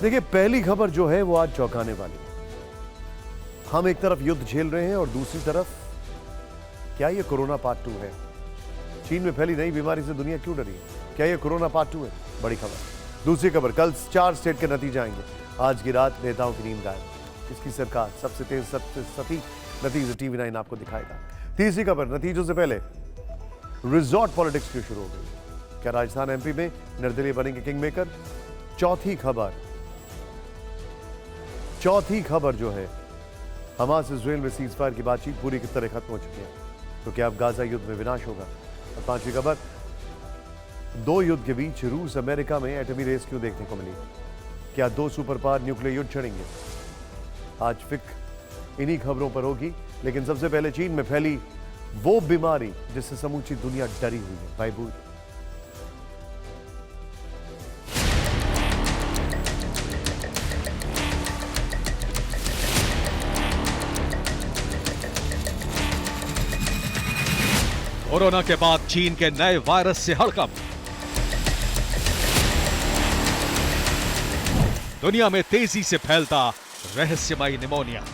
देखिए, पहली खबर जो है वो आज चौंकाने वाली है। हम एक तरफ युद्ध झेल रहे हैं और दूसरी तरफ क्या ये कोरोना पार्ट 2 है? चीन में फैली नई बीमारी से दुनिया क्यों डरी है? क्या ये कोरोना पार्ट 2 है? बड़ी खबर। दूसरी खबर, कल 4 स्टेट के नतीजे आएंगे। आज की रात नेताओं की नींद गायब। किसकी सरकार सबसे तेज सबसे सटीक नतीजे TV9 आपको दिखाएगा। तीसरी खबर, नतीजों से पहले रिजॉर्ट पॉलिटिक्स क्यों शुरू हो गई? क्या राजस्थान MP में निर्दलीय बनेंगे किंग मेकर? चौथी खबर जो है, हमास इजराइल में सीजफायर की बातचीत पूरी की तरह खत्म हो चुकी है, तो क्या अब गाजा युद्ध में विनाश होगा? और पांचवी खबर, 2 युद्ध के बीच रूस अमेरिका में एटमी रेस क्यों देखने को मिली? क्या 2 सुपर पावर न्यूक्लियर युद्ध छड़ेंगे? आज फिक्र इन्हीं खबरों पर होगी, लेकिन सबसे पहले चीन में फैली वो बीमारी जिससे समूची दुनिया डरी हुई है। भाईबूत कोरोना के बाद चीन के नए वायरस से हड़कंप। दुनिया में तेजी से फैलता रहस्यमयी निमोनिया।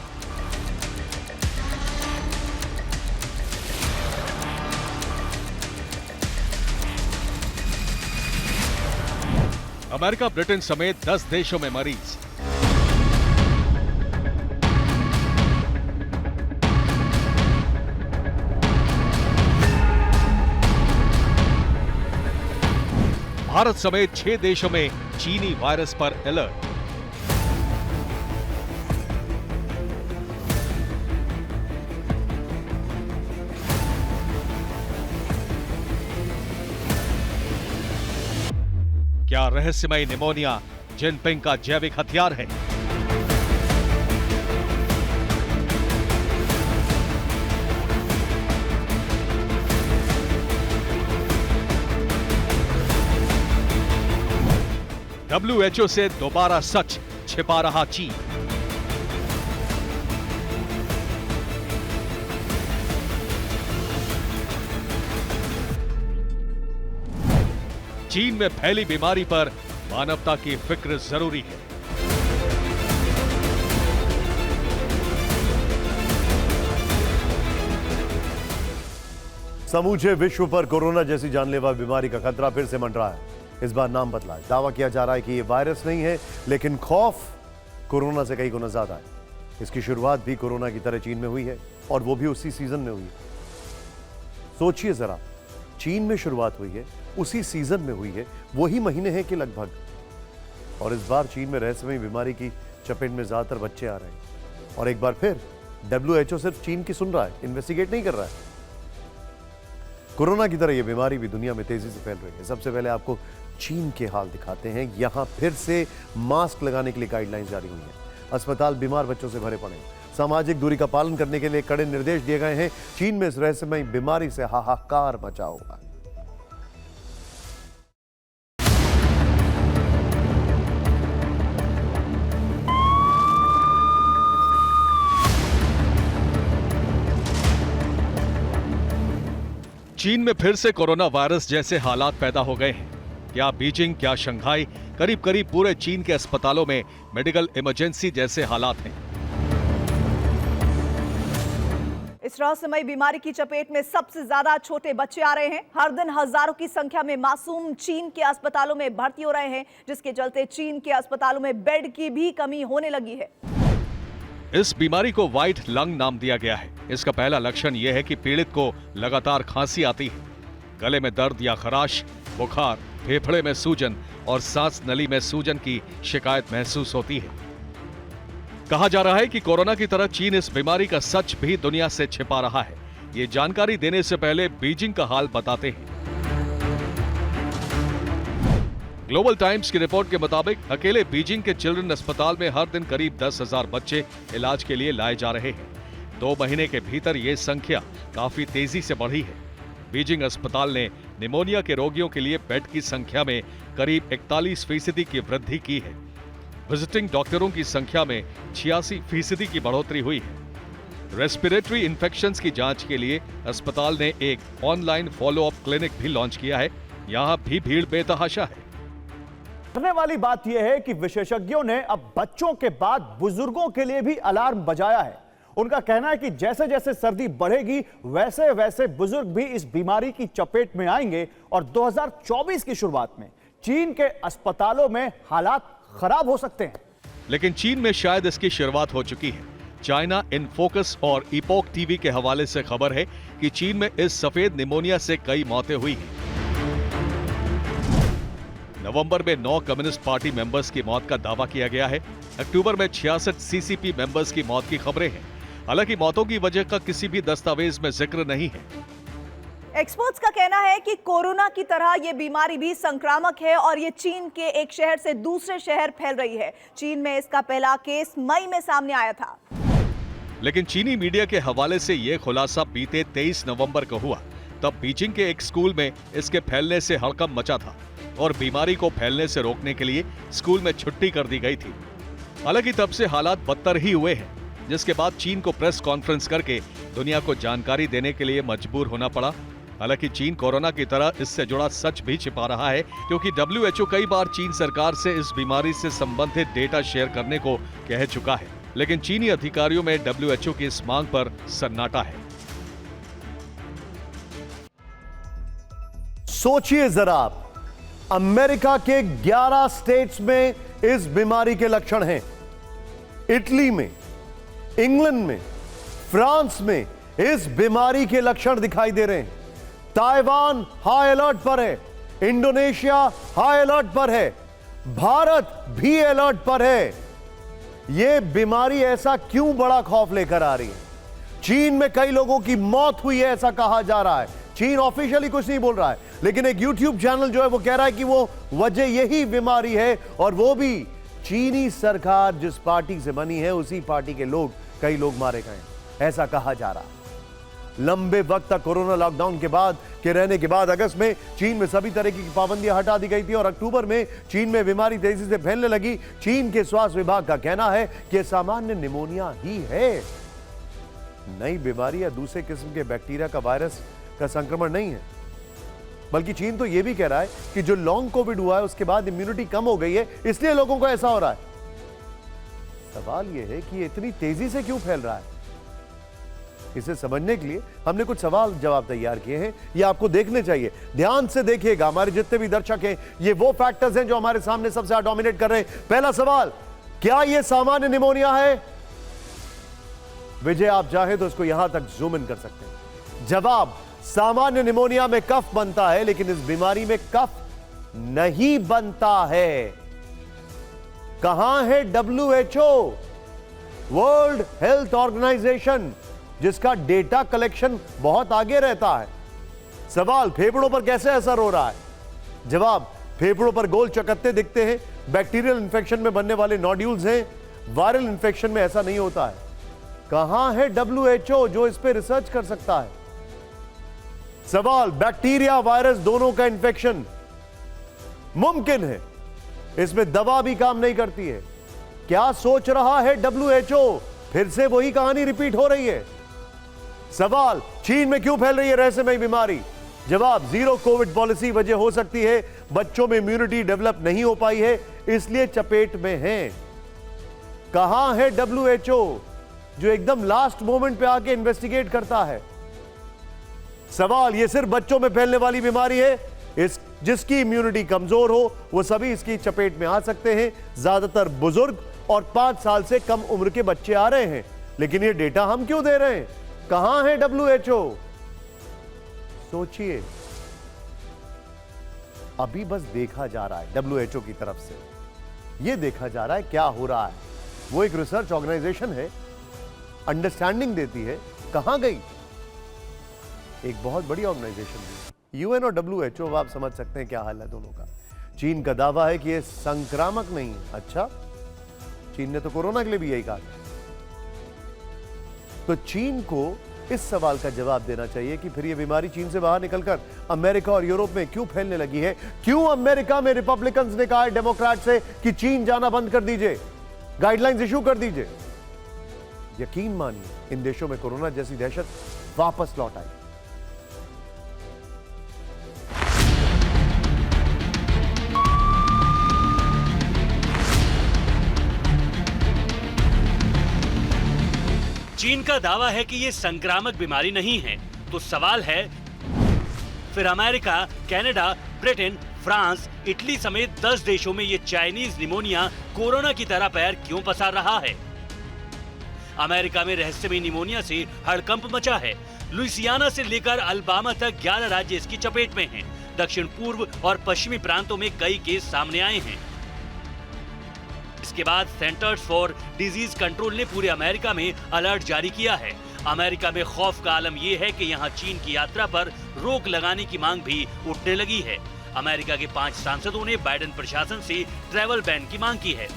अमेरिका, ब्रिटेन समेत 10 देशों में मरीज। भारत समेत 6 देशों में चीनी वायरस पर अलर्ट। क्या रहस्यमयी निमोनिया जिनपिंग का जैविक हथियार है? WHO से दोबारा सच छिपा रहा चीन। चीन में फैली बीमारी पर मानवता की फिक्र जरूरी है। समूचे विश्व पर कोरोना जैसी जानलेवा बीमारी का खतरा फिर से मंडरा है। इस बार नाम बदला है। दावा किया जा रहा है कि यह वायरस नहीं है, लेकिन खौफ कोरोना से कई गुना ज्यादा है। इसकी शुरुआत भी कोरोना की तरह चीन में हुई है, और वो भी उसी सीजन में हुई है। सोचिए जरा, चीन में शुरुआत हुई है, उसी सीजन में हुई है, वही महीने हैं कि लगभग। और इस बार चीन में रहस्यमयी बीमारी की चपेट में ज्यादातर बच्चे आ रहे हैं। और एक बार फिर WHO सिर्फ चीन की सुन रहा है, इन्वेस्टिगेट नहीं कर रहा है। कोरोना की तरह यह बीमारी भी दुनिया में तेजी से फैल रही है। सबसे पहले आपको चीन के हाल दिखाते हैं। यहां फिर से मास्क लगाने के लिए गाइडलाइंस जारी हुई हैं। अस्पताल बीमार बच्चों से भरे पड़े हैं। सामाजिक दूरी का पालन करने के लिए कड़े निर्देश दिए गए हैं। चीन में इस रहस्यमयी बीमारी से हाहाकार मचा हुआ है। चीन में फिर से कोरोना वायरस जैसे हालात पैदा हो गए हैं। क्या बीजिंग, क्या शंघाई, करीब करीब पूरे चीन के अस्पतालों में मेडिकल इमरजेंसी जैसे हालात हैं। इस रहस्यमयी बीमारी की चपेट में सबसे ज्यादा छोटे बच्चे आ रहे हैं। हर दिन हजारों की संख्या में मासूम चीन के अस्पतालों में भर्ती हो रहे हैं, जिसके चलते चीन के अस्पतालों में बेड की भी कमी होने लगी है। इस बीमारी को व्हाइट लंग नाम दिया गया है। इसका पहला लक्षण यह है कि पीड़ित को लगातार खांसी आती है, गले में दर्द या खराश, बुखार, फेफड़े में सूजन और सांस नली में सूजन की शिकायत महसूस होती है। कहा जा रहा है कि कोरोना की तरह चीन इस बीमारी का सच भी दुनिया से छिपा रहा है। ये जानकारी देने से पहले बीजिंग का हाल बताते हैं। ग्लोबल टाइम्स की रिपोर्ट के मुताबिक अकेले बीजिंग के चिल्ड्रन अस्पताल में हर दिन करीब 10,000 बच्चे इलाज के लिए लाए जा रहे हैं। 2 महीने के भीतर यह संख्या काफी तेजी से बढ़ी है। बीजिंग अस्पताल ने निमोनिया के रोगियों के लिए बेड की संख्या में करीब 41% की वृद्धि की है। विजिटिंग डॉक्टरों की संख्या में 86% की बढ़ोतरी हुई है। रेस्पिरेटरी इन्फेक्शंस की जांच के लिए अस्पताल ने एक ऑनलाइन फॉलोअप क्लिनिक भी लॉन्च किया है। यहां भी भीड़ बेतहाशा है। चौंकने वाली बात यह है कि विशेषज्ञों ने अब बच्चों के बाद बुजुर्गों के लिए भी अलार्म बजाया है। उनका कहना है कि जैसे जैसे सर्दी बढ़ेगी वैसे वैसे बुजुर्ग भी इस बीमारी की चपेट में आएंगे और 2024 की शुरुआत में चीन के अस्पतालों में हालात खराब हो सकते हैं। लेकिन चीन में शायद इसकी शुरुआत हो चुकी है। चाइना इन फोकस और इपोक टीवी के हवाले से खबर है कि चीन में इस सफेद निमोनिया से कई मौतें हुई हैं। नवंबर में 9 कम्युनिस्ट पार्टी मेंबर्स की मौत का दावा किया गया है। अक्टूबर में 66 सीसीपी मेंबर्स की मौत की खबरें हैं। हालांकि मौतों की वजह का किसी भी दस्तावेज में जिक्र नहीं है। एक्सपर्ट्स का कहना है कि कोरोना की तरह यह बीमारी भी संक्रामक है और ये चीन के एक शहर से दूसरे शहर फैल रही है। चीन में इसका पहला केस मई में सामने आया था। लेकिन चीनी मीडिया के हवाले से यह खुलासा बीते 23 नवंबर को हुआ। तब बीजिंग के एक स्कूल में इसके फैलने से हड़कंप मचा था और बीमारी को फैलने से रोकने के लिए स्कूल में छुट्टी कर दी गई थी। हालांकि तब से हालात बदतर ही हुए हैं, जिसके बाद चीन को प्रेस कॉन्फ्रेंस करके दुनिया को जानकारी देने के लिए मजबूर होना पड़ा। हालांकि चीन कोरोना की तरह इससे जुड़ा सच भी छिपा रहा है, क्योंकि WHO कई बार चीन सरकार से इस बीमारी से संबंधित डेटा शेयर करने को कह चुका है। लेकिन चीनी अधिकारियों में WHO की इस मांग पर सन्नाटा है। सोचिए जरा आप, अमेरिका के 11 स्टेट्स में इस बीमारी के लक्षण हैं। इटली में, इंग्लैंड में, फ्रांस में इस बीमारी के लक्षण दिखाई दे रहे हैं। ताइवान हाई अलर्ट पर है, इंडोनेशिया हाई अलर्ट पर है, भारत भी अलर्ट पर है। यह बीमारी ऐसा क्यों बड़ा खौफ लेकर आ रही है? चीन में कई लोगों की मौत हुई है ऐसा कहा जा रहा है। चीन ऑफिशियली कुछ नहीं बोल रहा है, लेकिन एक यूट्यूब चैनल जो है वो कह रहा है कि वो वजह यही बीमारी है, और वो भी चीनी सरकार जिस पार्टी से बनी है उसी पार्टी के लोग, कई लोग मारे गए, ऐसा कहा जा रहा है। लंबे वक्त तक कोरोना लॉकडाउन के बाद के रहने के बाद अगस्त में चीन में सभी तरह की पाबंदियां हटा दी गई थी और अक्टूबर में चीन में बीमारी तेजी से फैलने लगी। चीन के स्वास्थ्य विभाग का कहना है कि यह सामान्य निमोनिया ही है, नई बीमारी या दूसरे किस्म के बैक्टीरिया का वायरस का संक्रमण नहीं है। बल्कि चीन तो यह भी कह रहा है कि जो लॉन्ग कोविड हुआ है उसके बाद इम्यूनिटी कम हो गई है, इसलिए लोगों को ऐसा हो रहा है। सवाल यह है कि इतनी तेजी से क्यों फैल रहा है? इसे समझने के लिए हमने कुछ सवाल जवाब तैयार किए हैं, ये आपको देखने चाहिए। ध्यान से देखिएगा, हमारे जितने भी दर्शक हैं, ये वो फैक्टर्स हैं जो हमारे सामने सबसे ज्यादा डोमिनेट कर रहे हैं। पहला सवाल, क्या यह सामान्य निमोनिया है? विजय, आप चाहे तो इसको यहां तक जूम इन कर सकते हैं। जवाब, सामान्य निमोनिया में कफ बनता है, लेकिन इस बीमारी में कफ नहीं बनता है। कहां है WHO, वर्ल्ड हेल्थ ऑर्गेनाइजेशन, जिसका डेटा कलेक्शन बहुत आगे रहता है? सवाल, फेफड़ों पर कैसे असर हो रहा है? जवाब, फेफड़ों पर गोल चकत्ते दिखते हैं, बैक्टीरियल इंफेक्शन में बनने वाले नोड्यूल्स हैं, वायरल इंफेक्शन में ऐसा नहीं होता है। कहां है WHO जो इस पर रिसर्च कर सकता है? सवाल, बैक्टीरिया वायरस दोनों का इंफेक्शन मुमकिन है, इसमें दवा भी काम नहीं करती है। क्या सोच रहा है WHO? फिर से वही कहानी रिपीट हो रही है। सवाल, चीन में क्यों फैल रही है रहस्यमयी बीमारी? जवाब, जीरो कोविड पॉलिसी वजह हो सकती है। बच्चों में इम्यूनिटी डेवलप नहीं हो पाई है, इसलिए चपेट में हैं। कहां है WHO जो एकदम लास्ट मोमेंट पे आके इन्वेस्टिगेट करता है? सवाल, यह सिर्फ बच्चों में फैलने वाली बीमारी है, जिसकी इम्यूनिटी कमजोर हो वो सभी इसकी चपेट में आ सकते हैं। ज्यादातर बुजुर्ग और 5 साल से कम उम्र के बच्चे आ रहे हैं, लेकिन ये डेटा हम क्यों दे रहे हैं? कहां है WHO? सोचिए, अभी बस देखा जा रहा है WHO की तरफ से, यह देखा जा रहा है क्या हो रहा है। वो एक रिसर्च ऑर्गेनाइजेशन है, अंडरस्टैंडिंग देती है, कहां गई? एक बहुत बड़ी ऑर्गेनाइजेशन है UN और WHO। आप समझ सकते हैं क्या हाल है दोनों का। चीन का दावा है कि यह संक्रामक नहीं है। अच्छा, चीन ने तो कोरोना के लिए भी यही कहा। तो चीन को इस सवाल का जवाब देना चाहिए कि फिर यह बीमारी चीन से बाहर निकलकर अमेरिका और यूरोप में क्यों फैलने लगी है? क्यों अमेरिका में रिपब्लिकन्स ने कहा है डेमोक्रेट से कि चीन जाना बंद कर दीजिए, गाइडलाइंस इशू कर दीजिए? यकीन मानिए, इन देशों में कोरोना जैसी दहशत वापस लौट आई। चीन का दावा है कि ये संक्रामक बीमारी नहीं है, तो सवाल है फिर America, Canada, Britain, France, Italy समेत 10 देशों में ये चाइनीज निमोनिया कोरोना की तरह पैर क्यों पसार रहा है? अमेरिका में रहस्यमय निमोनिया से हड़कंप मचा है। लुइसियाना से लेकर अल्बामा तक 11 राज्य इसकी चपेट में हैं। दक्षिण पूर्व और पश्चिमी प्रांतों में कई केस सामने आए हैं। इसके बाद सेंटर्स फॉर डिजीज कंट्रोल ने पूरे अमेरिका में अलर्ट जारी किया है। अमेरिका में खौफ का आलम यह है कि यहां चीन की यात्रा पर रोक लगाने की मांग भी उठने लगी है। अमेरिका के 5 सांसदों ने बाइडेन प्रशासन से ट्रैवल बैन की मांग की है।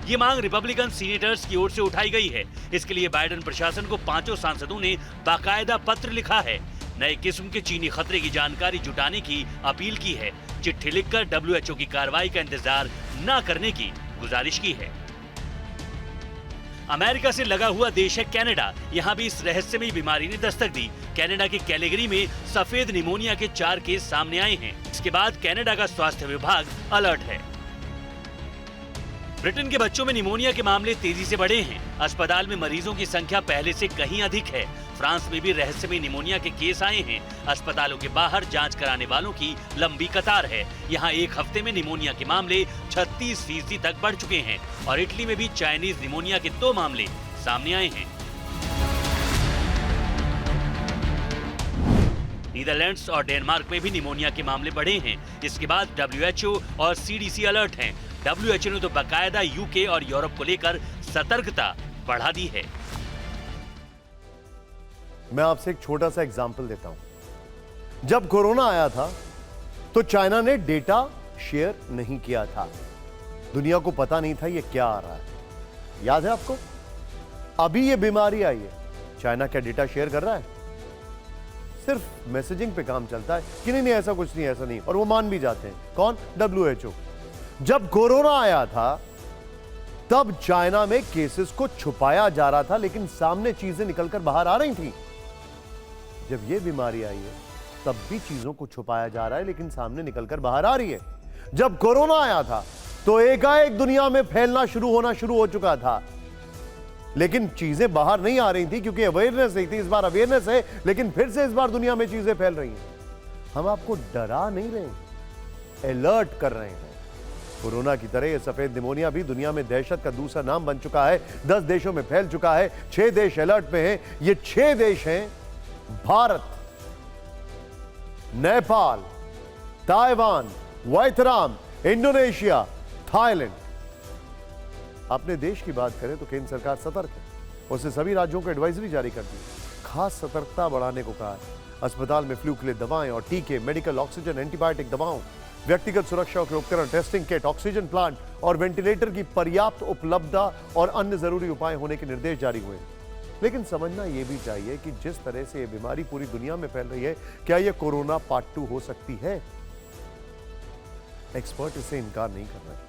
ये मांग रिपब्लिकन सीनेटर्स की ओर से उठाई गई है। इसके लिए बाइडेन प्रशासन को 5 सांसदों ने बाकायदा पत्र लिखा है। नए किस्म के चीनी खतरे की जानकारी जुटाने की अपील की है। चिट्ठी लिखकर WHO की कार्रवाई का इंतजार न करने की गुजारिश की है। अमेरिका से लगा हुआ देश है कनाडा। यहाँ भी इस रहस्यमयी बीमारी ने दस्तक दी। कनाडा के कैलगरी में सफेद निमोनिया के 4 केस सामने आए हैं। इसके बाद कनाडा का स्वास्थ्य विभाग अलर्ट है। ब्रिटेन के बच्चों में निमोनिया के मामले तेजी से बढ़े हैं। अस्पताल में मरीजों की संख्या पहले से कहीं अधिक है। फ्रांस में भी रहस्यमय निमोनिया के केस आए हैं। अस्पतालों के बाहर जांच कराने वालों की लंबी कतार है। यहाँ एक हफ्ते में निमोनिया के मामले 36% तक बढ़ चुके हैं और इटली में भी चाइनीज निमोनिया के 2 मामले सामने आए हैं। नीदरलैंड्स और डेनमार्क में भी निमोनिया के मामले बढ़े हैं। इसके बाद WHO और CDC अलर्ट हैं। WHO ने तो बाकायदा UK और यूरोप को लेकर सतर्कता बढ़ा दी है। मैं आपसे एक छोटा सा एग्जाम्पल देता हूं। जब कोरोना आया था तो चाइना ने डेटा शेयर नहीं किया था। दुनिया को पता नहीं था ये क्या आ रहा है। याद है आपको? अभी ये बीमारी आई है, चाइना क्या डेटा शेयर कर रहा है? सिर्फ मैसेजिंग पे काम चलता है कि नहीं ऐसा कुछ नहीं, ऐसा नहीं, और वो मान भी जाते हैं। कौन? WHO। जब कोरोना आया था तब चाइना में केसेस को छुपाया जा रहा था, लेकिन सामने चीजें निकलकर बाहर आ रही थी। जब ये बीमारी आई है तब भी चीजों को छुपाया जा रहा है, लेकिन सामने निकलकर बाहर आ रही है। जब कोरोना आया था तो एकाएक दुनिया में फैलना शुरू हो चुका था, लेकिन चीजें बाहर नहीं आ रही थी क्योंकि अवेयरनेस नहीं थी। इस बार अवेयरनेस है, लेकिन फिर से इस बार दुनिया में चीजें फैल रही हैं। हम आपको डरा नहीं रहे हैं, अलर्ट कर रहे हैं। कोरोना की तरह यह सफेद निमोनिया भी दुनिया में दहशत का दूसरा नाम बन चुका है। 10 देशों में फैल चुका है। 6 देश अलर्ट में हैं। ये 6 देश हैं: Bharat, Nepal, Taiwan, Vietnam, Indonesia, Thailand. अपने देश की बात करें तो केंद्र सरकार सतर्क है। उसने सभी राज्यों को एडवाइजरी जारी कर दी, खास सतर्कता बढ़ाने को कहा है। अस्पताल में फ्लू के लिए दवाएं और टीके, मेडिकल ऑक्सीजन, एंटीबायोटिक दवाओं, व्यक्तिगत सुरक्षा के उपकरण, टेस्टिंग किट, ऑक्सीजन प्लांट और वेंटिलेटर की पर्याप्त उपलब्धता और अन्य जरूरी उपाय होने के निर्देश जारी हुए। लेकिन समझना यह भी चाहिए कि जिस तरह से यह बीमारी पूरी दुनिया में फैल रही है, क्या यह कोरोना पार्ट 2 हो सकती है? एक्सपर्ट इससे इनकार नहीं कर रहे।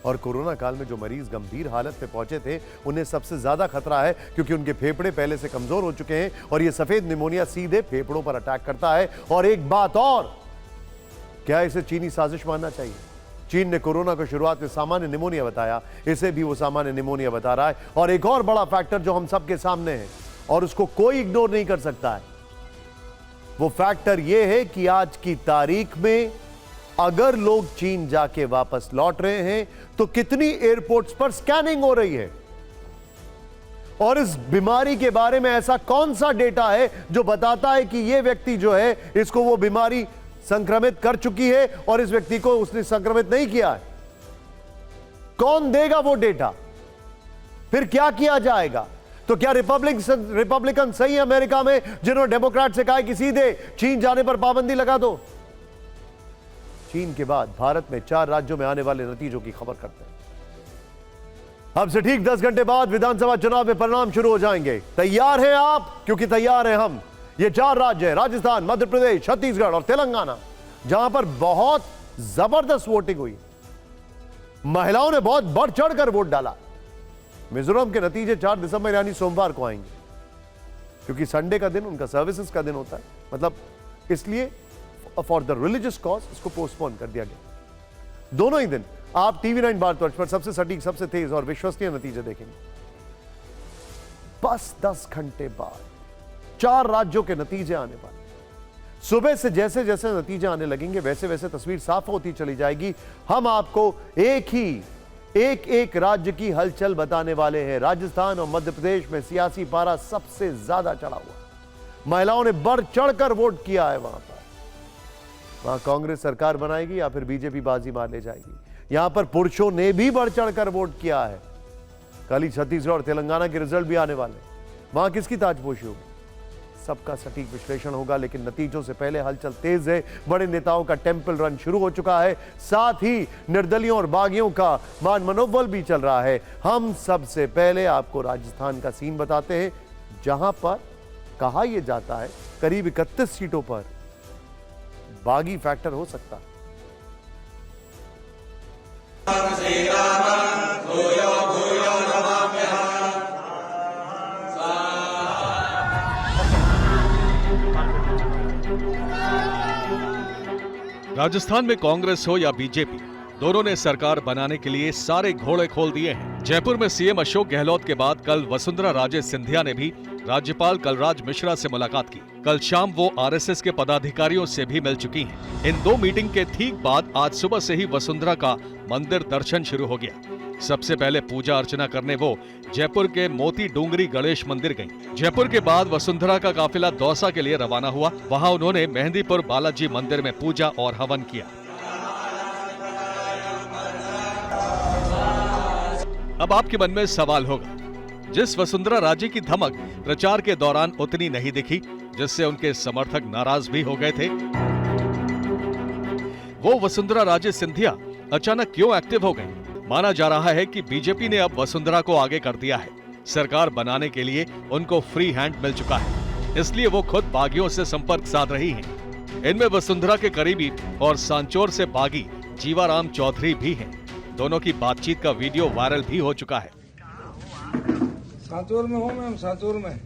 और कोरोना काल में जो मरीज गंभीर हालत में पहुंचे थे, उन्हें सबसे ज्यादा खतरा है, क्योंकि उनके फेफड़े पहले से कमजोर हो चुके हैं और यह सफेद निमोनिया सीधे फेफड़ों पर अटैक करता है। और एक बात और, क्या इसे चीनी साजिश मानना चाहिए? चीन ने कोरोना को शुरुआत में सामान्य निमोनिया बताया, इसे भी वो सामान्य निमोनिया बता रहा है। और एक और बड़ा फैक्टर जो हम सबके सामने है और उसको कोई इग्नोर नहीं कर सकता है, वो फैक्टर ये है कि आज की तारीख में अगर लोग चीन जाके वापस लौट रहे हैं तो कितनी एयरपोर्ट्स पर स्कैनिंग हो रही है। और इस बीमारी के बारे में ऐसा कौन सा डेटा है जो बताता है कि यह व्यक्ति जो है, इसको वो बीमारी संक्रमित कर चुकी है और इस व्यक्ति को उसने संक्रमित नहीं किया है? कौन देगा वो डेटा? फिर क्या किया जाएगा? तो क्या रिपब्लिकन सही है अमेरिका में, जिन्होंने डेमोक्रेट से कहा कि सीधे चीन जाने पर पाबंदी लगा दो? चीन के बाद भारत में 4 राज्यों में आने वाले नतीजों की खबर करते हैं। अब से ठीक 10 घंटे बाद विधानसभा चुनाव में परिणाम शुरू हो जाएंगे। तैयार हैं आप? क्योंकि तैयार हैं हम। ये 4 राज्य हैं: राजस्थान, मध्य प्रदेश, छत्तीसगढ़ और तेलंगाना, जहां पर बहुत जबरदस्त वोटिंग हुई। महिलाओं ने बहुत बढ़ चढ़कर वोट डाला। मिजोरम के नतीजे 4 दिसंबर यानी सोमवार को आएंगे, क्योंकि संडे का दिन उनका सर्विसेज का दिन होता है, मतलब इसलिए फॉर द रिलीजियस कॉज इसको पोस्टपोन कर दिया गया। दोनों ही दिन आप TV9 भारतवर्ष पर सबसे सटीक, सबसे तेज और विश्वसनीय नतीजे देखेंगे। बस 10 घंटे बाद 4 राज्यों के नतीजे आने वाले। सुबह से जैसे जैसे नतीजे आने लगेंगे वैसे वैसे तस्वीर साफ होती चली जाएगी। हम आपको एक राज्य की हलचल बताने वाले हैं। राजस्थान और मध्य प्रदेश में सियासी पारा सबसे ज्यादा चढ़ा हुआ। महिलाओं ने बढ़ चढ़कर वोट किया है वहां कांग्रेस सरकार बनाएगी या फिर बीजेपी बाजी मार ले जाएगी। यहां पर पुरुषों ने भी बढ़ चढ़कर वोट किया है। कल ही छत्तीसगढ़ और तेलंगाना के रिजल्ट भी आने वाले। वहां किसकी ताजपोशी होगी, सबका सटीक विश्लेषण होगा। लेकिन नतीजों से पहले हलचल तेज है। बड़े नेताओं का टेंपल रन शुरू हो चुका है। साथ ही निर्दलियों और बागियों का मान मनोबल भी चल रहा है। हम सबसे पहले आपको राजस्थान का सीन बताते हैं, जहां पर कहा यह जाता है करीब 31 सीटों पर बागी फैक्टर हो सकता है। राजस्थान में कांग्रेस हो या बीजेपी, दोनों ने सरकार बनाने के लिए सारे घोड़े खोल दिए हैं। जयपुर में सीएम अशोक गहलोत के बाद कल वसुंधरा राजे सिंधिया ने भी राज्यपाल कलराज मिश्रा से मुलाकात की। कल शाम वो आरएसएस के पदाधिकारियों से भी मिल चुकी हैं। इन 2 मीटिंग के ठीक बाद आज सुबह से ही वसुंधरा का मंदिर दर्शन शुरू हो गया। सबसे पहले पूजा अर्चना करने वो जयपुर के मोती डूंगरी गणेश मंदिर गईं। जयपुर के बाद वसुंधरा का काफिला दौसा के लिए रवाना हुआ। वहां उन्होंने मेहंदीपुर बालाजी मंदिर में पूजा और हवन किया। अब आपके मन में सवाल होगा, जिस वसुंधरा राजे की धमक प्रचार के दौरान उतनी नहीं दिखी, जिससे उनके समर्थक नाराज भी हो गए थे, वो वसुंधरा राजे सिंधिया अचानक क्यों एक्टिव हो गई? माना जा रहा है कि बीजेपी ने अब वसुंधरा को आगे कर दिया है। सरकार बनाने के लिए उनको फ्री हैंड मिल चुका है, इसलिए वो खुद बागियों से संपर्क साध रही हैं। इनमें वसुंधरा के करीबी और सांचौर से बागी जीवाराम चौधरी भी हैं। दोनों की बातचीत का वीडियो वायरल भी हो चुका है। सांचौर में हूँ मैम, सांचौर में।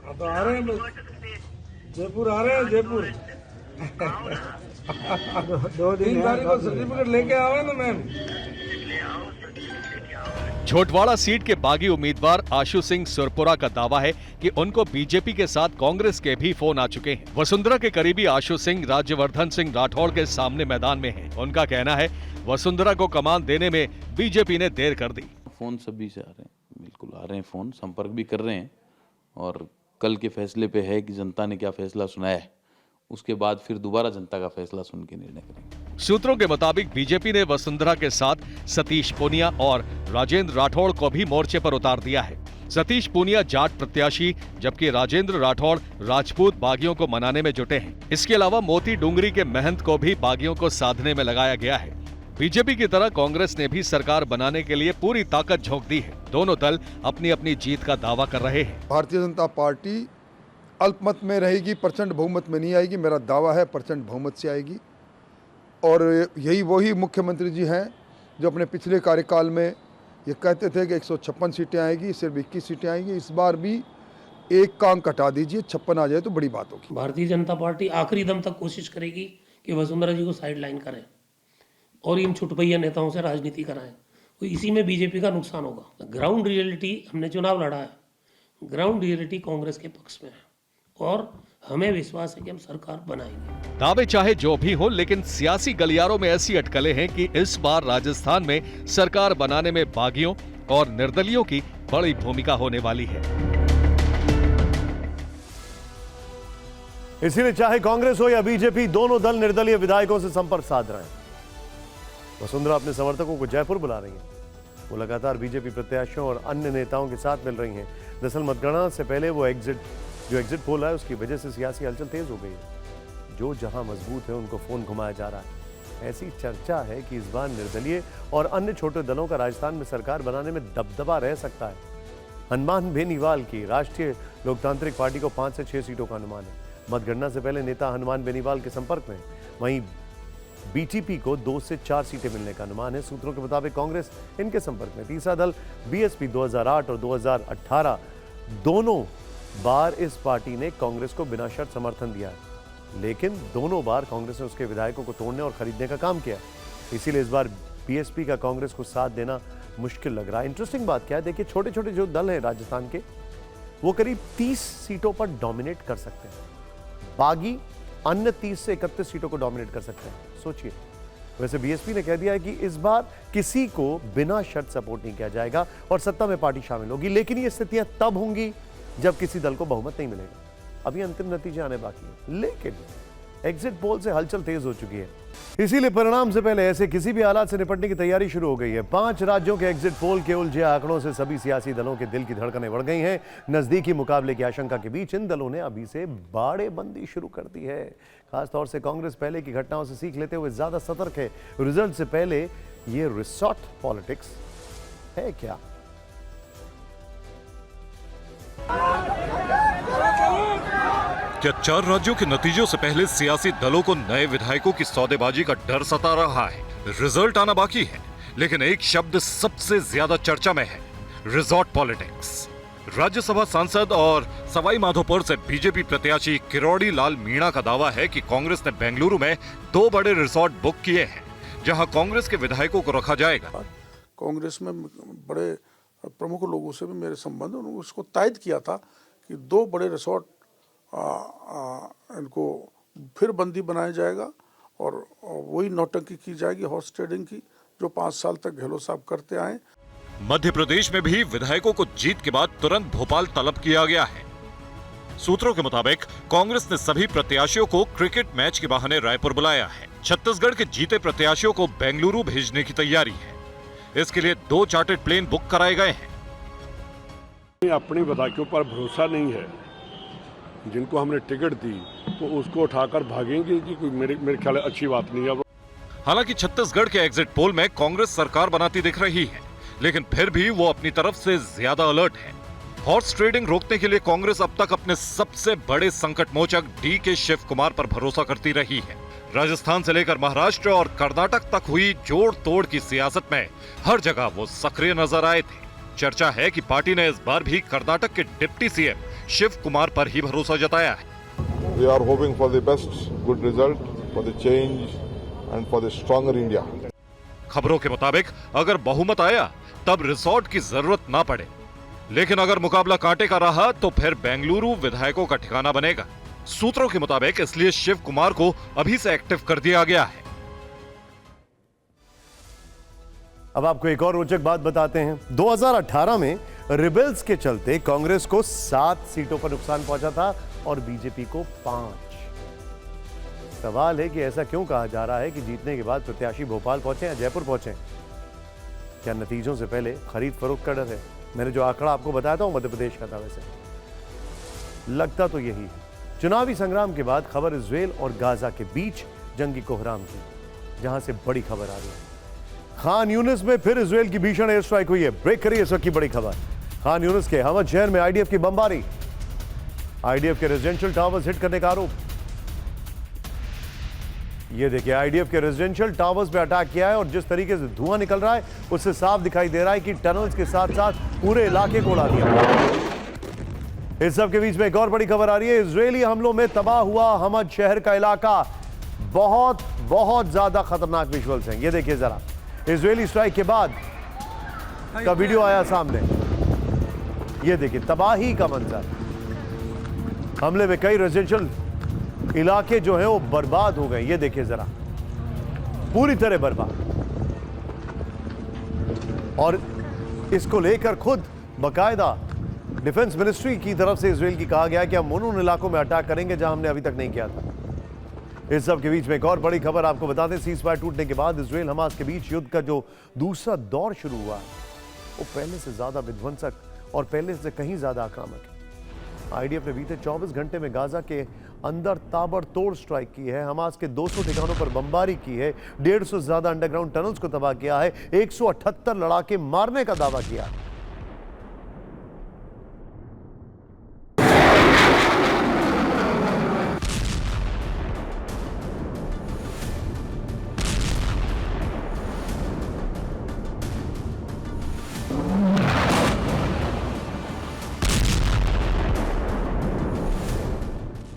तो आ रहे हैं, जयपुर आ रहे हैं, जयपुर 3 तारीख को सर्टिफिकेट लेके आवे ना मैम। छोटवाड़ा सीट के बागी उम्मीदवार आशु सिंह सुरपुरा का दावा है कि उनको बीजेपी के साथ कांग्रेस के भी फोन आ चुके हैं। वसुंधरा के करीबी आशु सिंह राज्यवर्धन सिंह राठौड़ के सामने मैदान में हैं। उनका कहना है वसुंधरा को कमान देने में बीजेपी ने देर कर दी। फोन सभी से आ रहे हैं, बिल्कुल आ रहे हैं फोन, संपर्क भी कर रहे हैं। और कल के फैसले पे है कि जनता ने क्या फैसला सुनाया है, उसके बाद फिर दोबारा जनता का फैसला सुन के निर्णय करेंगे। सूत्रों के मुताबिक बीजेपी ने वसुंधरा के साथ सतीश पूनिया और राजेंद्र राठौड़ को भी मोर्चे पर उतार दिया है। सतीश पूनिया जाट प्रत्याशी, जबकि राजेंद्र राठौड़ राजपूत बागियों को मनाने में जुटे हैं। इसके अलावा मोती डूंगरी के महंत को भी बागियों को साधने में लगाया गया है। बीजेपी की तरह कांग्रेस ने भी सरकार बनाने के लिए पूरी ताकत झोंक दी है। दोनों दल अपनी अपनी जीत का दावा कर रहे हैं। भारतीय जनता पार्टी अल्पमत में रहेगी, प्रचंड बहुमत में नहीं आएगी। मेरा दावा है प्रचंड बहुमत से आएगी। और यही वही मुख्यमंत्री जी हैं जो अपने पिछले कार्यकाल में ये कहते थे कि 156 सीटें आएगी, सिर्फ 21 सीटें आएंगी। इस बार भी एक का अंक हटा दीजिए, 56 आ जाए तो बड़ी बात होगी। भारतीय जनता पार्टी आखिरी दम तक कोशिश करेगी कि वसुंधरा जी को साइड लाइन करें और इन छुटपैया नेताओं से राजनीति कराएं। तो इसी में बीजेपी का नुकसान होगा। ग्राउंड रियलिटी, हमने चुनाव लड़ा है, ग्राउंड रियलिटी कांग्रेस के पक्ष में है और हमें विश्वास है कि हम सरकार बनाएंगे। दावे चाहे जो भी हो, लेकिन सियासी गलियारों में ऐसी अटकलें हैं कि इस बार राजस्थान में सरकार बनाने में बागियों और निर्दलियों की बड़ी भूमिका होने वाली है। इसीलिए चाहे कांग्रेस हो या बीजेपी, दोनों दल निर्दलीय विधायकों से संपर्क साध रहे हैं। वसुंधरा अपने समर्थकों को जयपुर बुला रही है। वो लगातार बीजेपी प्रत्याशियों और अन्य नेताओं के साथ मिल रही हैं। दरअसल मतगणना से पहले वो जो एग्जिट पोल है उसकी वजह से सियासी हलचल तेज हो गई है। जो जहां मजबूत है उनको फोन घुमाया जा रहा है। ऐसी चर्चा है कि इस बार निर्दलीय और अन्य छोटे दलों का राजस्थान में सरकार बनाने में दबदबा रह सकता है। हनुमान बेनीवाल की राष्ट्रीय लोकतांत्रिक पार्टी को 5 से 6 सीटों का अनुमान है। मतगणना से पहले नेता हनुमान बेनीवाल के संपर्क में। वहीं बीटीपी को 2 से 4 सीटें मिलने का अनुमान है। सूत्रों के मुताबिक कांग्रेस इनके संपर्क में। तीसरा दल बीएसपी 2008 और 2018 दोनों बार इस पार्टी ने कांग्रेस को बिना शर्त समर्थन दिया है, लेकिन दोनों बार कांग्रेस ने उसके विधायकों को तोड़ने और खरीदने का काम किया। इसीलिए इस बार बीएसपी का कांग्रेस को साथ देना मुश्किल लग रहा है। इंटरेस्टिंग बात क्या है, देखिए छोटे छोटे जो दल हैं राजस्थान के, वो करीब 30 सीटों पर डोमिनेट कर सकते हैं, बागी अन्य 30 से 31 सीटों को डोमिनेट कर सकते हैं। सोचिए। वैसे बीएसपी ने कह दिया है कि इस बार किसी को बिना शर्त सपोर्ट नहीं किया जाएगा और सत्ता में पार्टी शामिल होगी, लेकिन ये स्थितियां तब होंगी जब किसी दल को बहुमत नहीं मिलेगा। अभी अंतिम नतीजे आने बाकी है, लेकिन एग्जिट पोल से हलचल तेज हो चुकी है, इसीलिए परिणाम से पहले ऐसे किसी भी हालात से निपटने की तैयारी शुरू हो गई है। 5 राज्यों के एग्जिट पोल के उलझे आंकड़ों से सभी सियासी दलों के दिल की धड़कनें बढ़ गई हैं। नजदीकी मुकाबले की आशंका के बीच इन दलों ने अभी से बाड़ेबंदी शुरू कर दी है। खासतौर से कांग्रेस पहले की घटनाओं से सीख लेते हुए ज्यादा सतर्क है। रिजल्ट से पहले ये रिसॉर्ट पॉलिटिक्स है क्या? क्या 4 राज्यों के नतीजों से पहले सियासी दलों को नए विधायकों की सौदेबाजी का डर सता रहा है? रिजल्ट आना बाकी है, लेकिन एक शब्द सबसे ज्यादा चर्चा में है, रिजॉर्ट पॉलिटिक्स। राज्यसभा सांसद और सवाई माधोपुर से बीजेपी प्रत्याशी किरोड़ी लाल मीणा का दावा है कि कांग्रेस ने बेंगलुरु में 2 बड़े रिसॉर्ट बुक किए हैं, जहां कांग्रेस के विधायकों को रखा जाएगा। कांग्रेस में बड़े प्रमुख लोगों से भी मेरे संबंध, उन्होंने उसको तायद किया था कि 2 बड़े रिसॉर्ट इनको फिर बंदी बनाया जाएगा और वही नौटंकी की जाएगी हॉर्स ट्रेडिंग की, जो 5 साल तक गहलोत साहब करते आए। मध्य प्रदेश में भी विधायकों को जीत के बाद तुरंत भोपाल तलब किया गया है। सूत्रों के मुताबिक कांग्रेस ने सभी प्रत्याशियों को क्रिकेट मैच के बहाने रायपुर बुलाया है। छत्तीसगढ़ के जीते प्रत्याशियों को बेंगलुरु भेजने की तैयारी है। इसके लिए 2 चार्टर्ड प्लेन बुक कराए गए हैं। अपने विधायकों पर भरोसा नहीं है, जिनको हमने टिकट दी तो उसको उठाकर भागेंगे कि कोई मेरे ख्याल अच्छी बात नहीं है। हालांकि छत्तीसगढ़ के एग्जिट पोल में कांग्रेस सरकार बनाती दिख रही है, लेकिन फिर भी वो अपनी तरफ से ज्यादा अलर्ट है। हॉर्स ट्रेडिंग रोकने के लिए कांग्रेस अब तक अपने सबसे बड़े संकट मोचक डीके शिव कुमार पर भरोसा करती रही है। राजस्थान से लेकर महाराष्ट्र और कर्नाटक तक हुई जोड़ तोड़ की सियासत में हर जगह वो सक्रिय नजर आए थे। चर्चा है कि पार्टी ने इस बार भी कर्नाटक के डिप्टी सीएम शिव कुमार पर ही भरोसा जताया है। We are hoping for the best, good result, for the change and for the stronger India. खबरों के मुताबिक अगर बहुमत आया तब रिसॉर्ट की जरूरत ना पड़े, लेकिन अगर मुकाबला कांटे का रहा तो फिर बेंगलुरु विधायकों का ठिकाना बनेगा। सूत्रों के मुताबिक इसलिए शिव कुमार को अभी से एक्टिव कर दिया गया है। अब आपको एक और रोचक बात बताते हैं। 2018 में रिबेल्स के चलते कांग्रेस को 7 सीटों पर नुकसान पहुंचा था और बीजेपी को 5। सवाल है कि ऐसा क्यों कहा जा रहा है कि जीतने के बाद प्रत्याशी भोपाल पहुंचे या जयपुर पहुंचे? क्या नतीजों से पहले खरीद फरोख्त का डर है? मैंने जो आंकड़ा आपको बताया था वो मध्य प्रदेश का था, वैसे लगता तो यही है। चुनावी संग्राम के बाद खबर इजराइल और गाजा के बीच जंगी कोहराम की, जहां से बड़ी खबर आ रही है। खान यूनिस में फिर इजराइल की भीषण एयर स्ट्राइक हुई है। ब्रेक करिए इस वक्त की बड़ी खबर। खान यूनिस के हमद शहर में आईडीएफ की बमबारी, आईडीएफ के रेजिडेंशियल टावर्स हिट करने का आरोप। ये देखिए, आईडीएफ के रेजिडेंशियल टावर्स पे अटैक किया है और जिस तरीके से धुआं निकल रहा है उससे साफ दिखाई दे रहा है कि टनल्स के साथ साथ पूरे इलाके को उड़ा दिया। इस सब के बीच में एक और बड़ी खबर आ रही है। इजरायली हमलों में तबाह हुआ हमद शहर का इलाका। बहुत बहुत ज्यादा खतरनाक विजुअल्स हैं, ये देखिए जरा। इजरायली स्ट्राइक के बाद का वीडियो आया सामने, ये देखिए तबाही का मंजर। हमले में कई रेजिडेंशियल इलाके जो हैं वो बर्बाद हो गए, ये देखिए जरा, पूरी तरह बर्बाद। और इसको लेकर खुद बकायदा डिफेंस मिनिस्ट्री की तरफ से इजराइल की कहा गया कि हम उन इलाकों में अटैक करेंगे जहां हमने अभी तक नहीं किया था। इस सब के बीच में एक और बड़ी खबर आपको बता दें। सीजफायर टूटने के बाद इजराइल हमास के बीच युद्ध का जो दूसरा दौर शुरू हुआ वो पहले से ज्यादा विध्वंसक और पहले से कहीं ज्यादा आक्रामक है। आईडीएफ ने बीते 24 घंटे में गाजा के अंदर ताबड़तोड़ स्ट्राइक की है। हमास के 200 ठिकानों पर बमबारी की है। 150 से ज्यादा अंडरग्राउंड टनल्स को तबाह किया है। 178 लड़ाके मारने का दावा किया है।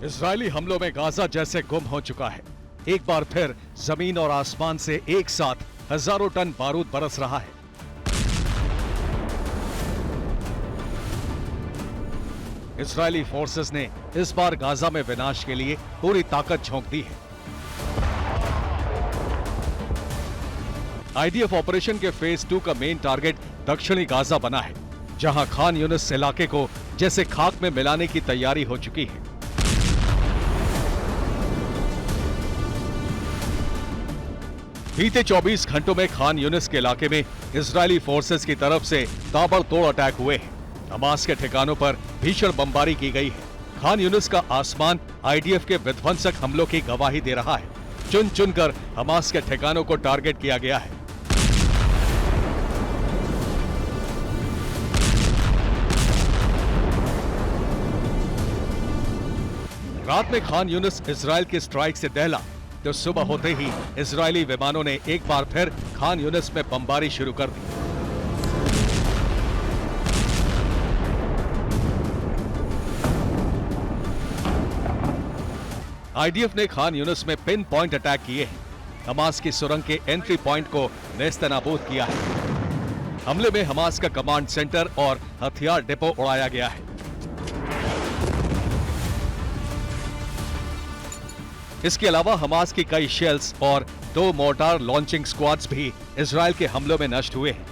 इजरायली हमलों में गाजा जैसे गुम हो चुका है। एक बार फिर जमीन और आसमान से एक साथ हजारों टन बारूद बरस रहा है। इजरायली फोर्सेस ने इस बार गाजा में विनाश के लिए पूरी ताकत झोंक दी है। आईडीएफ ऑपरेशन के फेज 2 का मेन टारगेट दक्षिणी गाजा बना है, जहां खान यूनिस इलाके को जैसे खाक में मिलाने की तैयारी हो चुकी है। बीते 24 घंटों में खान यूनिस के इलाके में इजरायली फोर्सेस की तरफ से ताबड़तोड़ अटैक हुए हैं। हमास के ठिकानों पर भीषण बमबारी की गई है। खान यूनिस का आसमान आईडीएफ के विध्वंसक हमलों की गवाही दे रहा है। चुन चुनकर हमास के ठिकानों को टारगेट किया गया है। रात में खान यूनिस इजरायल की स्ट्राइक से दहला तो सुबह होते ही इजरायली विमानों ने एक बार फिर खान यूनिस में बमबारी शुरू कर दी। आईडीएफ ने खान यूनिस में पिन पॉइंट अटैक किए हैं। हमास की सुरंग के एंट्री पॉइंट को नेस्तनाबूद किया है। हमले में हमास का कमांड सेंटर और हथियार डिपो उड़ाया गया है। इसके अलावा हमास की कई शेल्स और 2 मोर्टार लॉन्चिंग स्क्वाड्स भी इजरायल के हमलों में नष्ट हुए हैं।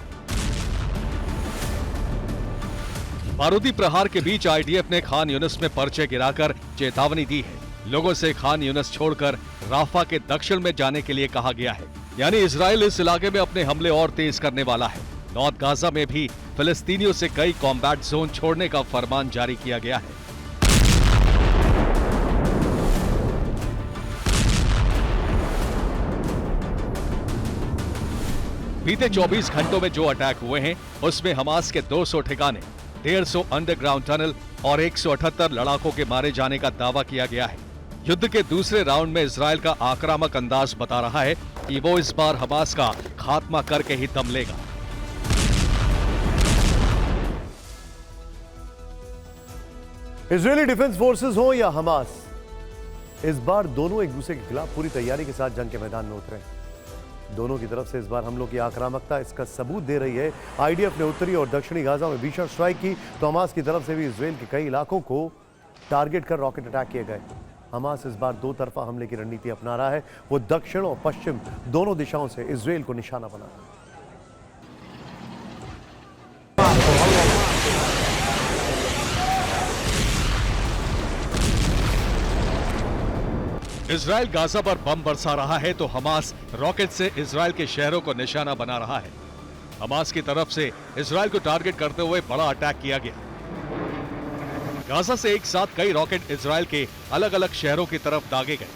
बारूदी प्रहार के बीच आईडीएफ ने खान यूनिस में पर्चे गिराकर चेतावनी दी है। लोगों से खान यूनिस छोड़कर राफा के दक्षिण में जाने के लिए कहा गया है। यानी इजरायल इस इलाके में अपने हमले और तेज करने वाला है। नॉर्थ गाजा में भी फिलिस्तीनियों से कई कॉम्बैट जोन छोड़ने का फरमान जारी किया गया है। बीते 24 घंटों में जो अटैक हुए हैं उसमें हमास के 200 ठिकाने, 150 अंडरग्राउंड टनल और 178 लड़ाकों के मारे जाने का दावा किया गया है। युद्ध के दूसरे राउंड में इजरायल का आक्रामक अंदाज बता रहा है कि वो इस बार हमास का खात्मा करके ही दम लेगा। इजरायली डिफेंस फोर्सेस हो या हमास, इस बार दोनों एक दूसरे के खिलाफ पूरी तैयारी के साथ जंग के मैदान में उतरे। दोनों की तरफ से इस बार हमलों की आक्रामकता इसका सबूत दे रही है। आईडीएफ ने उत्तरी और दक्षिणी गाजा में भीषण स्ट्राइक की तो हमास की तरफ से भी इजरायल के कई इलाकों को टारगेट कर रॉकेट अटैक किए गए। हमास इस बार 2 तरफा हमले की रणनीति अपना रहा है। वो दक्षिण और पश्चिम दोनों दिशाओं से इजरायल को निशाना बना रहा है। इजरायल गाजा पर बम बरसा रहा है तो हमास रॉकेट से इजरायल के शहरों को निशाना बना रहा है। हमास की तरफ से इजरायल को टारगेट करते हुए बड़ा अटैक किया गया। गाजा से एक साथ कई रॉकेट इजरायल के अलग अलग शहरों की तरफ दागे गए।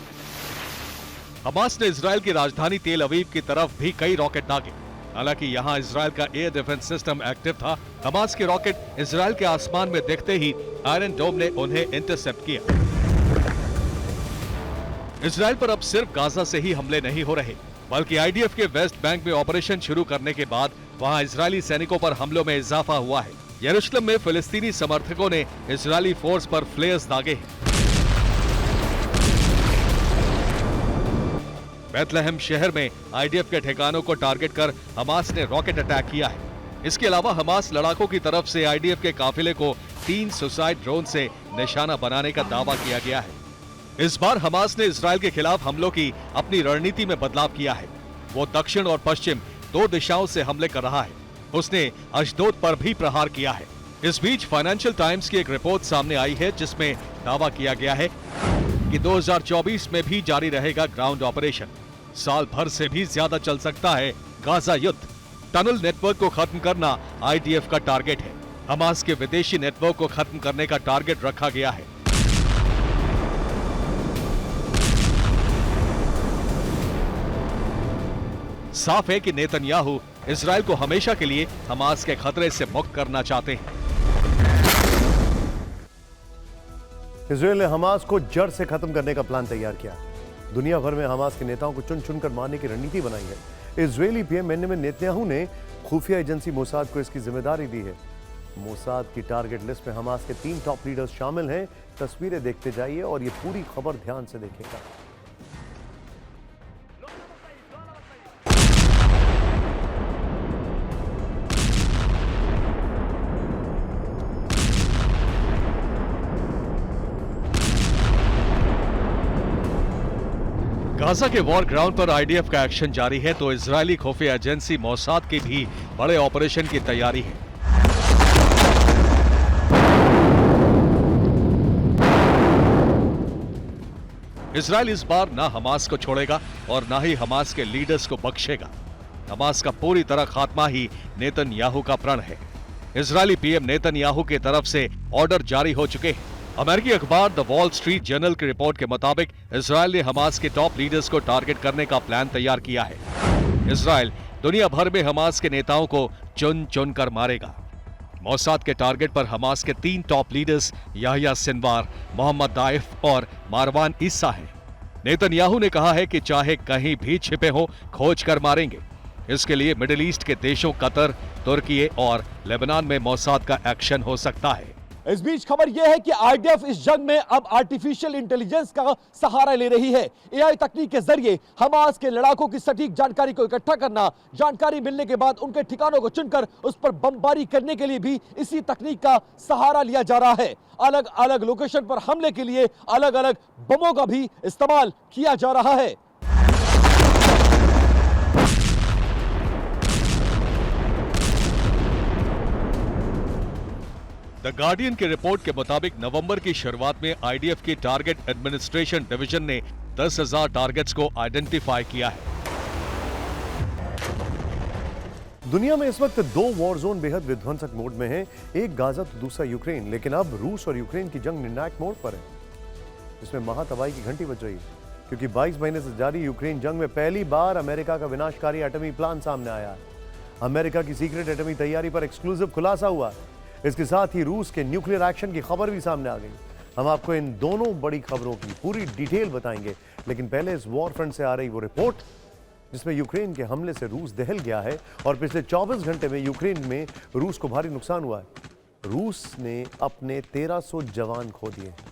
हमास ने इजरायल की राजधानी तेल अवीव की तरफ भी कई रॉकेट दागे। हालांकि यहां इजरायल का एयर डिफेंस सिस्टम एक्टिव था। हमास के रॉकेट इजरायल के आसमान में दिखते ही आयरन डोम ने उन्हें इंटरसेप्ट किया। इजरायल पर अब सिर्फ गाजा से ही हमले नहीं हो रहे, बल्कि आईडीएफ के वेस्ट बैंक में ऑपरेशन शुरू करने के बाद वहां इजरायली सैनिकों पर हमलों में इजाफा हुआ है। यरूशलेम में फिलिस्तीनी समर्थकों ने इजरायली फोर्स पर फ्लेयर्स दागे हैं। बैतलहम शहर में आईडीएफ के ठिकानों को टारगेट कर हमास ने रॉकेट अटैक किया है। इसके अलावा हमास लड़ाकों की तरफ से आईडीएफ के काफिले को 3 सुसाइड ड्रोन से निशाना बनाने का दावा किया गया है। इस बार हमास ने इजरायल के खिलाफ हमलों की अपनी रणनीति में बदलाव किया है। वो दक्षिण और पश्चिम 2 दिशाओं से हमले कर रहा है। उसने अशदोद पर भी प्रहार किया है। इस बीच फाइनेंशियल टाइम्स की एक रिपोर्ट सामने आई है जिसमें दावा किया गया है कि 2024 में भी जारी रहेगा ग्राउंड ऑपरेशन। साल भर से भी ज्यादा चल सकता है गाजा युद्ध। टनल नेटवर्क को खत्म करना आईडीएफ का टारगेट है। हमास के विदेशी नेटवर्क को खत्म करने का टारगेट रखा गया है। साफ है कि नेतन्याहू इजरायल को हमेशा के लिए हमास के खतरे से मुक्त करना चाहते हैं। इजरायल ने हमास को जड़ से खत्म करने का प्लान तैयार किया। दुनिया भर में हमास के नेताओं को चुन चुनकर मारने की रणनीति बनाई है। इजरायली पीएम बेंजामिन नेतन्याहू ने खुफिया एजेंसी मोसाद को इसकी जिम्मेदारी दी है। मोसाद की टारगेट लिस्ट में हमास के 3 टॉप लीडर्स शामिल हैं। तस्वीरें देखते जाइए और ये पूरी खबर ध्यान से देखिएगा। गाजा के वॉर ग्राउंड पर आईडीएफ का एक्शन जारी है तो इजरायली खुफिया एजेंसी मोसाद की भी बड़े ऑपरेशन की तैयारी है। इजराइल इस बार ना हमास को छोड़ेगा और ना ही हमास के लीडर्स को बख्शेगा। हमास का पूरी तरह खात्मा ही नेतन्याहू का प्रण है। इजरायली पीएम नेतन्याहू की तरफ से ऑर्डर जारी हो चुके हैं। अमेरिकी अखबार द वॉल स्ट्रीट जर्नल की रिपोर्ट के मुताबिक इजराइल ने हमास के टॉप लीडर्स को टारगेट करने का प्लान तैयार किया है। इजराइल दुनिया भर में हमास के नेताओं को चुन चुन कर मारेगा। मोसाद के टारगेट पर हमास के 3 top leaders Yahya Sinwar, Mohammed Deif और मारवान ईसा हैं। नेतन्याहू ने कहा है कि चाहे कहीं भी छिपे हो, खोज कर मारेंगे। इसके लिए मिडिल ईस्ट के देशों कतर, तुर्की और लेबनान में मोसाद का एक्शन हो सकता है। इस बीच खबर यह है कि आईडीएफ इस जंग में अब आर्टिफिशियल इंटेलिजेंस का सहारा ले रही है। एआई तकनीक के जरिए हमास के लड़ाकों की सटीक जानकारी को इकट्ठा करना, जानकारी मिलने के बाद उनके ठिकानों को चुनकर उस पर बमबारी करने के लिए भी इसी तकनीक का सहारा लिया जा रहा है। अलग अलग लोकेशन पर हमले के लिए अलग अलग बमों का भी इस्तेमाल किया जा रहा है। द गार्डियन की रिपोर्ट के मुताबिक नवंबर की शुरुआत में आईडीएफ की टारगेट एडमिनिस्ट्रेशन डिवीजन ने 10,000 टारगेट्स को आइडेंटिफाई किया है। दुनिया में इस वक्त 2 वॉर जोन बेहद विध्वंसक मोड में हैं, एक गाजा तो दूसरा यूक्रेन। लेकिन अब रूस और यूक्रेन की जंग निर्णायक मोड पर है, जिसमें महातबाही की घंटी बज रही है, क्योंकि 22 महीने से जारी यूक्रेन जंग में पहली बार अमेरिका का विनाशकारी एटमी प्लान सामने आया है। अमेरिका की सीक्रेट एटमी तैयारी पर एक्सक्लूसिव खुलासा हुआ है। इसके साथ ही रूस के न्यूक्लियर एक्शन की खबर भी सामने आ गई। हम आपको इन दोनों बड़ी खबरों की पूरी डिटेल बताएंगे, लेकिन पहले इस वॉर फ्रंट से आ रही वो रिपोर्ट जिसमें यूक्रेन के हमले से रूस दहल गया है और पिछले 24 घंटे में यूक्रेन में रूस को भारी नुकसान हुआ है। रूस ने अपने 1300 जवान खो दिए हैं।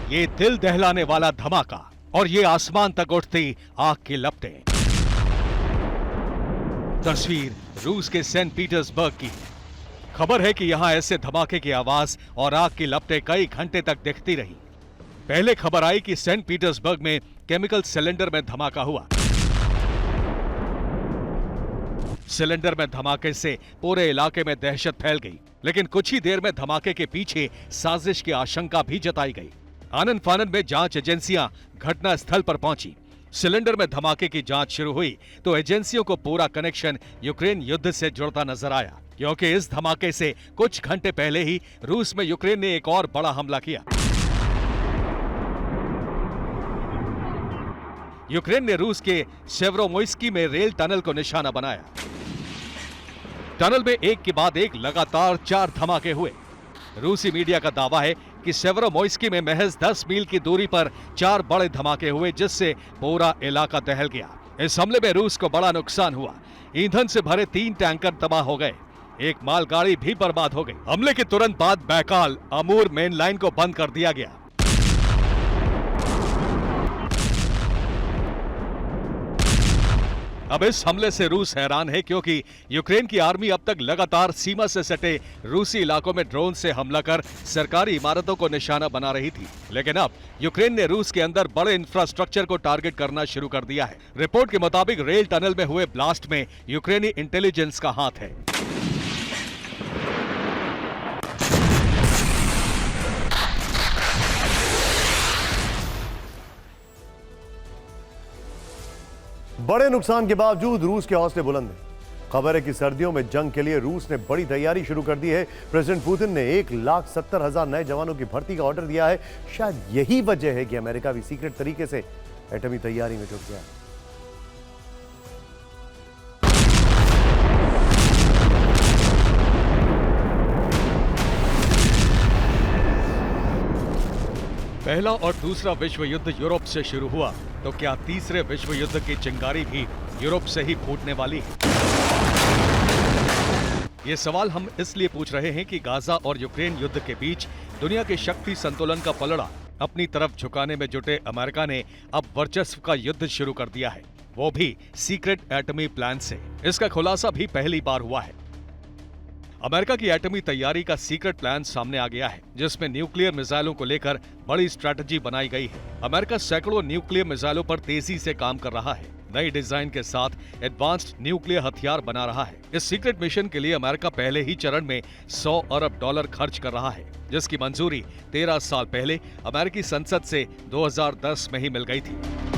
ये दिल दहलाने वाला धमाका और ये आसमान तक उठती आग की लपटें। तस्वीर रूस के सेंट पीटर्सबर्ग की। खबर है कि यहां ऐसे धमाके की आवाज और आग की लपटें कई घंटे तक दिखती रही। पहले खबर आई कि सेंट पीटर्सबर्ग में केमिकल सिलेंडर में धमाका हुआ। सिलेंडर में धमाके से पूरे इलाके में दहशत फैल गई, लेकिन कुछ ही देर में धमाके के पीछे साजिश की आशंका भी जताई गई। आनन फानन में जांच एजेंसियां घटना स्थल पर पहुंची। सिलेंडर में धमाके की जांच शुरू हुई तो एजेंसियों को पूरा कनेक्शन यूक्रेन युद्ध से जुड़ता नजर आया, क्योंकि इस धमाके से कुछ घंटे पहले ही रूस में यूक्रेन ने एक और बड़ा हमला किया। यूक्रेन ने रूस के सेवरोमोइस्की में रेल टनल को निशाना बनाया। टनल में एक के बाद एक लगातार 4 धमाके हुए। रूसी मीडिया का दावा है कि सेवरोमोइस्की में महज 10 मील की दूरी पर 4 बड़े धमाके हुए, जिससे पूरा इलाका दहल गया। इस हमले में रूस को बड़ा नुकसान हुआ। ईंधन से भरे 3 टैंकर तबाह हो गए, एक मालगाड़ी भी बर्बाद हो गई। हमले के तुरंत बाद बैकाल अमूर मेन लाइन को बंद कर दिया गया। अब इस हमले से रूस हैरान है, क्योंकि यूक्रेन की आर्मी अब तक लगातार सीमा से सटे रूसी इलाकों में ड्रोन से हमला कर सरकारी इमारतों को निशाना बना रही थी। लेकिन अब यूक्रेन ने रूस के अंदर बड़े इंफ्रास्ट्रक्चर को टारगेट करना शुरू कर दिया है। रिपोर्ट के मुताबिक रेल टनल में हुए ब्लास्ट में यूक्रेनी इंटेलिजेंस का हाथ है। बड़े नुकसान के बावजूद रूस के हौसले बुलंद हैं। खबर है कि सर्दियों में जंग के लिए रूस ने बड़ी तैयारी शुरू कर दी है। प्रेसिडेंट पुतिन ने 1,70,000 नए जवानों की भर्ती का ऑर्डर दिया है। शायद यही वजह है कि अमेरिका भी सीक्रेट तरीके से एटमी तैयारी में जुट गया है। पहला और दूसरा विश्व युद्ध यूरोप से शुरू हुआ, तो क्या तीसरे विश्व युद्ध की चिंगारी भी यूरोप से ही फूटने वाली है? ये सवाल हम इसलिए पूछ रहे हैं कि गाजा और यूक्रेन युद्ध के बीच दुनिया के शक्ति संतुलन का पलड़ा अपनी तरफ झुकाने में जुटे अमेरिका ने अब वर्चस्व का युद्ध शुरू कर दिया है। वो भी सीक्रेट एटमी प्लान से। इसका खुलासा भी पहली बार हुआ है। अमेरिका की एटमी तैयारी का सीक्रेट प्लान सामने आ गया है, जिसमें न्यूक्लियर मिसाइलों को लेकर बड़ी स्ट्रैटेजी बनाई गई है। अमेरिका सैकड़ों न्यूक्लियर मिसाइलों पर तेजी से काम कर रहा है, नई डिजाइन के साथ एडवांस्ड न्यूक्लियर हथियार बना रहा है। इस सीक्रेट मिशन के लिए अमेरिका पहले ही चरण में $100 अरब खर्च कर रहा है, जिसकी मंजूरी 13 साल पहले अमेरिकी संसद से 2010 में ही मिल गई थी।